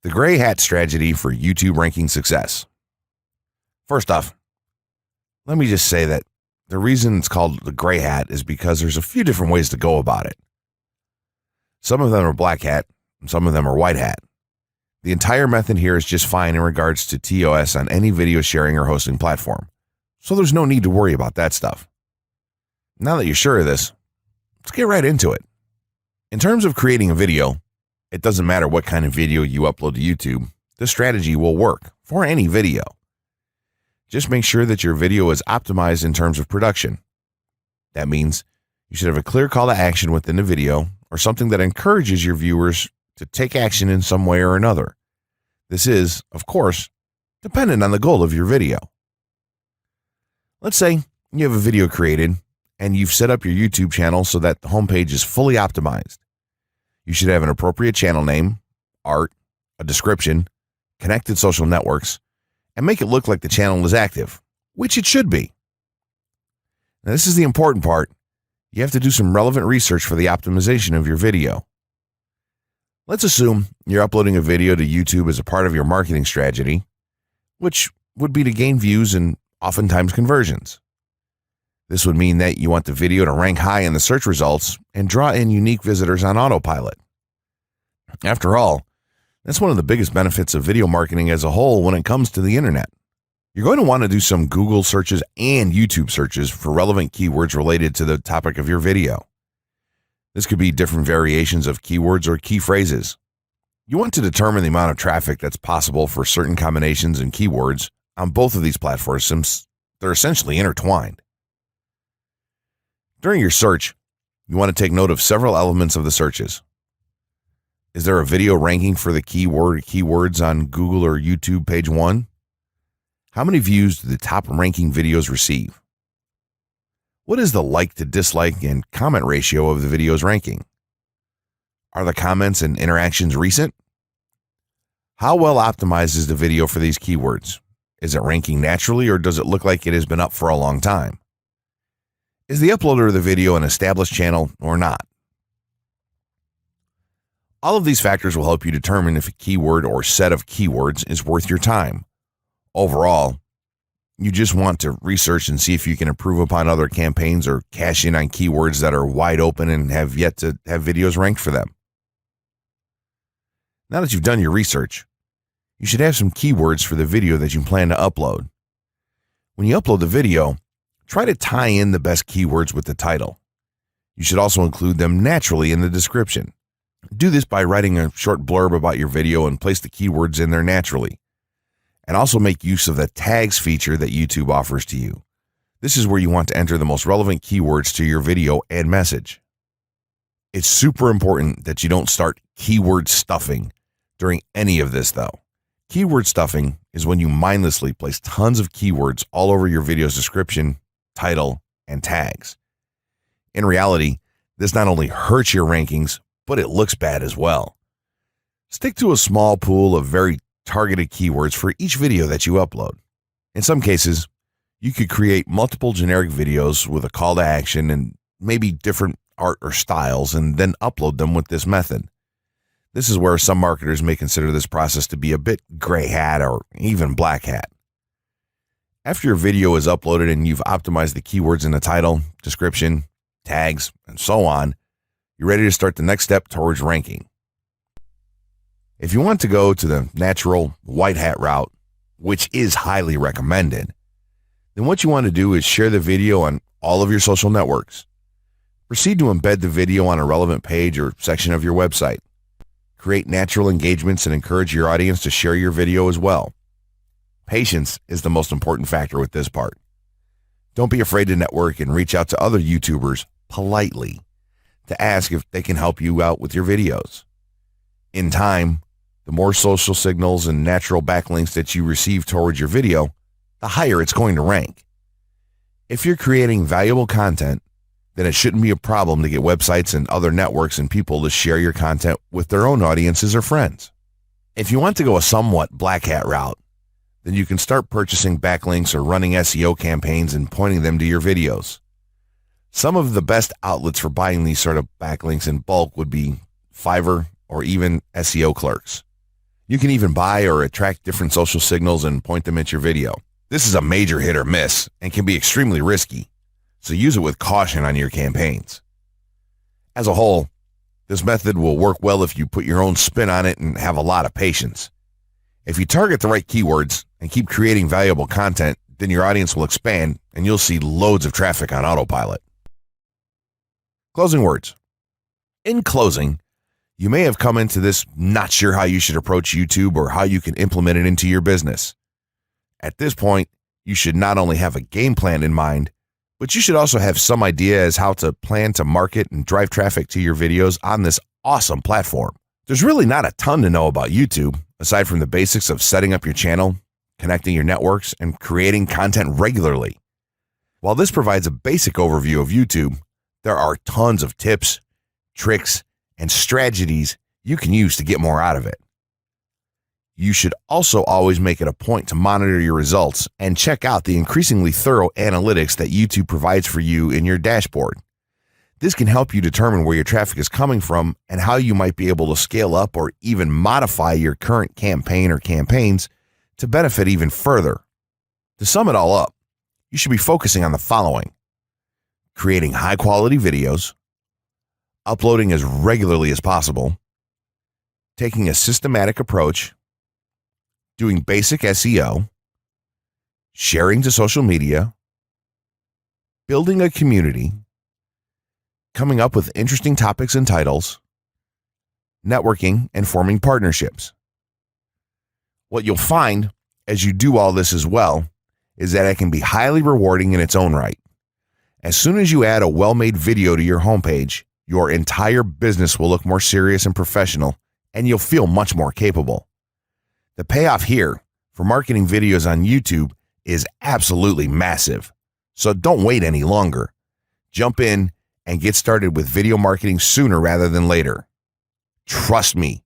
The gray hat strategy for YouTube ranking success. First off, let me just say that the reason it's called the gray hat is because there's a few different ways to go about it. Some of them are black hat, and some of them are white hat. The entire method here is just fine in regards to TOS on any video sharing or hosting platform, so there's no need to worry about that stuff. Now that you're sure of this, let's get right into it. In terms of creating a video, it doesn't matter what kind of video you upload to YouTube, this strategy will work for any video. Just make sure that your video is optimized in terms of production. That means you should have a clear call to action within the video or something that encourages your viewers to take action in some way or another. This is, of course, dependent on the goal of your video. Let's say you have a video created and you've set up your YouTube channel so that the homepage is fully optimized. You should have an appropriate channel name, art, a description, connected social networks, and make it look like the channel is active, which it should be. Now, this is the important part. You have to do some relevant research for the optimization of your video. Let's assume you're uploading a video to YouTube as a part of your marketing strategy, which would be to gain views and oftentimes conversions. This would mean that you want the video to rank high in the search results and draw in unique visitors on autopilot. After all, that's one of the biggest benefits of video marketing as a whole when it comes to the internet. You're going to want to do some Google searches and YouTube searches for relevant keywords related to the topic of your video. This could be different variations of keywords or key phrases. You want to determine the amount of traffic that's possible for certain combinations and keywords on both of these platforms since they're essentially intertwined. During your search, you want to take note of several elements of the searches. Is there a video ranking for the keywords on Google or YouTube page 1? How many views do the top ranking videos receive? What is the like to dislike and comment ratio of the video's ranking? Are the comments and interactions recent? How well optimized is the video for these keywords? Is it ranking naturally or does it look like it has been up for a long time? Is the uploader of the video an established channel or not? All of these factors will help you determine if a keyword or set of keywords is worth your time. Overall, you just want to research and see if you can improve upon other campaigns or cash in on keywords that are wide open and have yet to have videos ranked for them. Now that you've done your research, you should have some keywords for the video that you plan to upload. When you upload the video, try to tie in the best keywords with the title. You should also include them naturally in the description. Do this by writing a short blurb about your video and place the keywords in there naturally. And also make use of the tags feature that YouTube offers to you. This is where you want to enter the most relevant keywords to your video and message. It's super important that you don't start keyword stuffing during any of this though. Keyword stuffing is when you mindlessly place tons of keywords all over your video's description, title, and tags. In reality, this not only hurts your rankings, but it looks bad as well. Stick to a small pool of very targeted keywords for each video that you upload. In some cases, you could create multiple generic videos with a call to action and maybe different art or styles and then upload them with this method. This is where some marketers may consider this process to be a bit gray hat or even black hat. After your video is uploaded and you've optimized the keywords in the title, description, tags, and so on, you're ready to start the next step towards ranking. If you want to go to the natural white hat route, which is highly recommended, then what you want to do is share the video on all of your social networks. Proceed to embed the video on a relevant page or section of your website. Create natural engagements and encourage your audience to share your video as well. Patience is the most important factor with this part. Don't be afraid to network and reach out to other YouTubers politely to ask if they can help you out with your videos. In time, the more social signals and natural backlinks that you receive towards your video, the higher it's going to rank. If you're creating valuable content, then it shouldn't be a problem to get websites and other networks and people to share your content with their own audiences or friends. If you want to go a somewhat black hat route, then you can start purchasing backlinks or running SEO campaigns and pointing them to your videos. Some of the best outlets for buying these sort of backlinks in bulk would be Fiverr or even SEO clerks. You can even buy or attract different social signals and point them at your video. This is a major hit or miss and can be extremely risky, so use it with caution on your campaigns. As a whole, this method will work well if you put your own spin on it and have a lot of patience. If you target the right keywords and keep creating valuable content, then your audience will expand and you'll see loads of traffic on autopilot. Closing words. In closing, you may have come into this not sure how you should approach YouTube or how you can implement it into your business. At this point, you should not only have a game plan in mind, but you should also have some idea as how to plan to market and drive traffic to your videos on this awesome platform. There's really not a ton to know about YouTube, aside from the basics of setting up your channel, connecting your networks, and creating content regularly. While this provides a basic overview of YouTube, there are tons of tips, tricks, and strategies you can use to get more out of it. You should also always make it a point to monitor your results and check out the increasingly thorough analytics that YouTube provides for you in your dashboard. This can help you determine where your traffic is coming from and how you might be able to scale up or even modify your current campaign or campaigns to benefit even further. To sum it all up, you should be focusing on the following: creating high-quality videos, uploading as regularly as possible, taking a systematic approach, doing basic SEO, sharing to social media, building a community, coming up with interesting topics and titles, networking, and forming partnerships. What you'll find as you do all this as well is that it can be highly rewarding in its own right. As soon as you add a well-made video to your homepage, your entire business will look more serious and professional, and you'll feel much more capable. The payoff here for marketing videos on YouTube is absolutely massive, so don't wait any longer. Jump in and get started with video marketing sooner rather than later. Trust me,